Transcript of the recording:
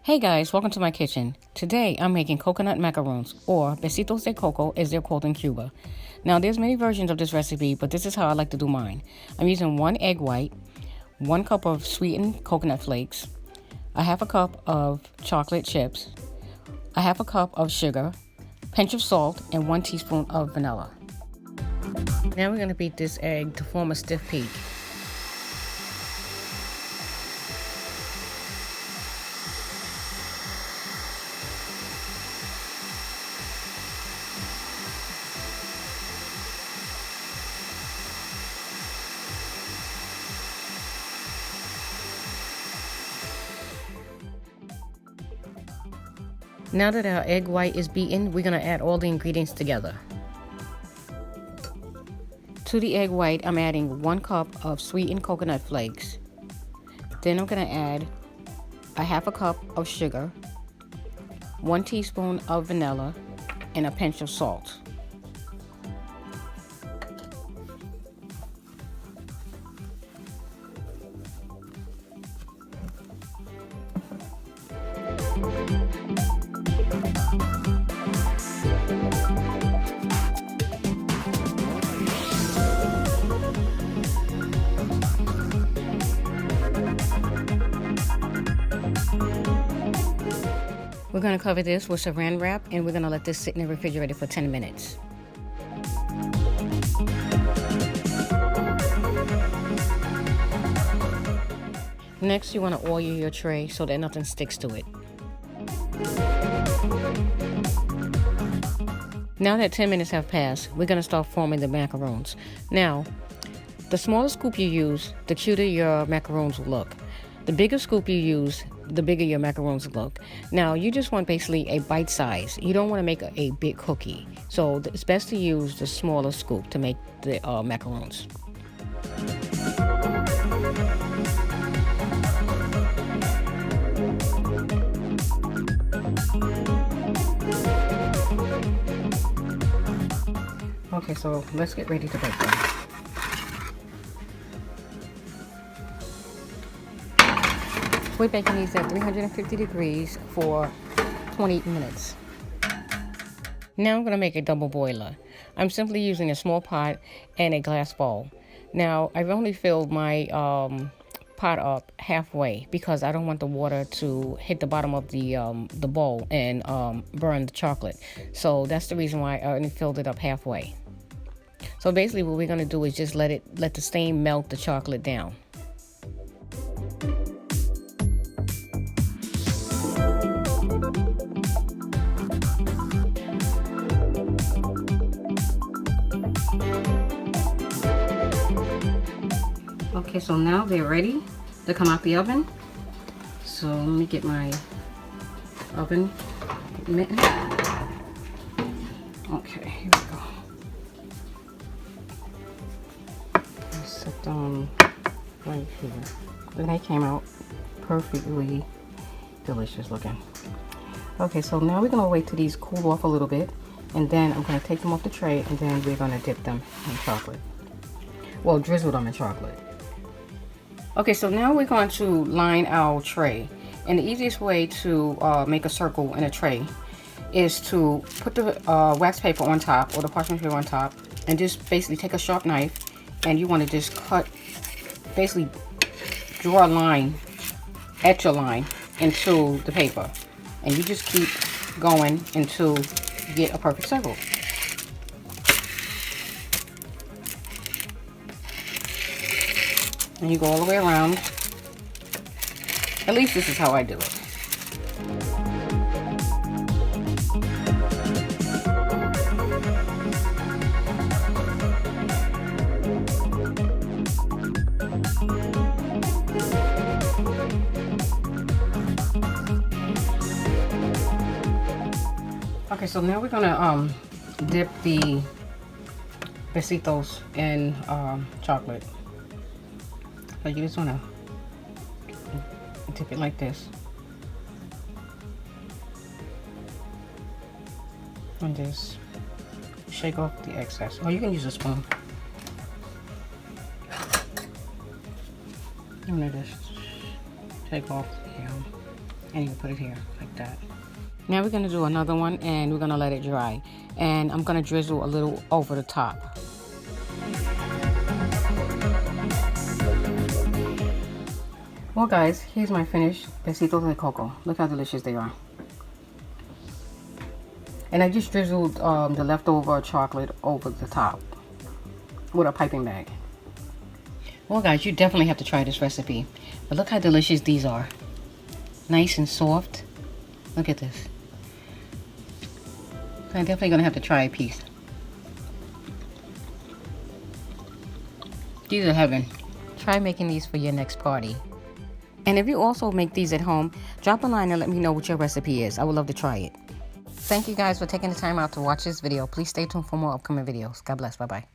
Hey guys, welcome to my kitchen. Today I'm making coconut macarons, or Besitos de coco as they're called in Cuba. Now there's many versions of this recipe, but this is how I like to do mine. I'm using 1 egg white, 1 cup of sweetened coconut flakes, a half a cup of chocolate chips, a half a cup of sugar, pinch of salt, and 1 teaspoon of vanilla. Now we're going to beat this egg to form a stiff peak. Now that our egg white is beaten, we're going to add all the ingredients together. To the egg white, I'm adding 1 cup of sweetened coconut flakes. Then I'm going to add a half a cup of sugar, 1 teaspoon of vanilla, and a pinch of salt. We're going to cover this with saran wrap, and we're going to let this sit in the refrigerator for 10 minutes. Next, you want to oil your tray so that nothing sticks to it. Now that 10 minutes have passed, we're going to start forming the macarons. Now, the smaller scoop you use, the cuter your macarons will look. The bigger scoop you use, the bigger your macarons look. Now, you just want basically a bite size. You don't want to make a big cookie. So it's best to use the smaller scoop to make the macarons. Okay, so let's get ready to bake them. We're baking these at 350 degrees for 20 minutes. Now I'm going to make a double boiler. I'm simply using a small pot and a glass bowl. Now I've only filled my pot up halfway because I don't want the water to hit the bottom of the bowl and burn the chocolate. So that's the reason why I only filled it up halfway. So basically what we're going to do is just let the steam melt the chocolate down. Okay, so now they're ready to come out the oven. So let me get my oven mitten. Okay, here we go. Set them right here. And they came out perfectly delicious looking. Okay, so now we're gonna wait till these cool off a little bit, and then I'm gonna take them off the tray, and then we're gonna dip them in chocolate. Well, drizzle them in chocolate. Okay, so now we're going to line our tray. And the easiest way to make a circle in a tray is to put the wax paper on top, or the parchment paper on top, and just basically take a sharp knife, and you want to just cut, basically draw a line, etch your line into the paper. And you just keep going until you get a perfect circle. And you go all the way around. At least this is how I do it. Okay, so now we're gonna dip the Besitos in chocolate. So you just want to dip it like this. And just shake off the excess. Or you can use a spoon. I'm going to just take off And you put it here like that. Now we're gonna do another one and we're gonna let it dry. And I'm gonna drizzle a little over the top. Well guys, here's my finished Besitos de Coco. Look how delicious they are. And I just drizzled the leftover chocolate over the top with a piping bag. Well guys, you definitely have to try this recipe. But look how delicious these are. Nice and soft. Look at this. I'm definitely gonna have to try a piece. These are heaven. Try making these for your next party. And if you also make these at home, drop a line and let me know what your recipe is. I would love to try it. Thank you guys for taking the time out to watch this video. Please stay tuned for more upcoming videos. God bless. Bye-bye.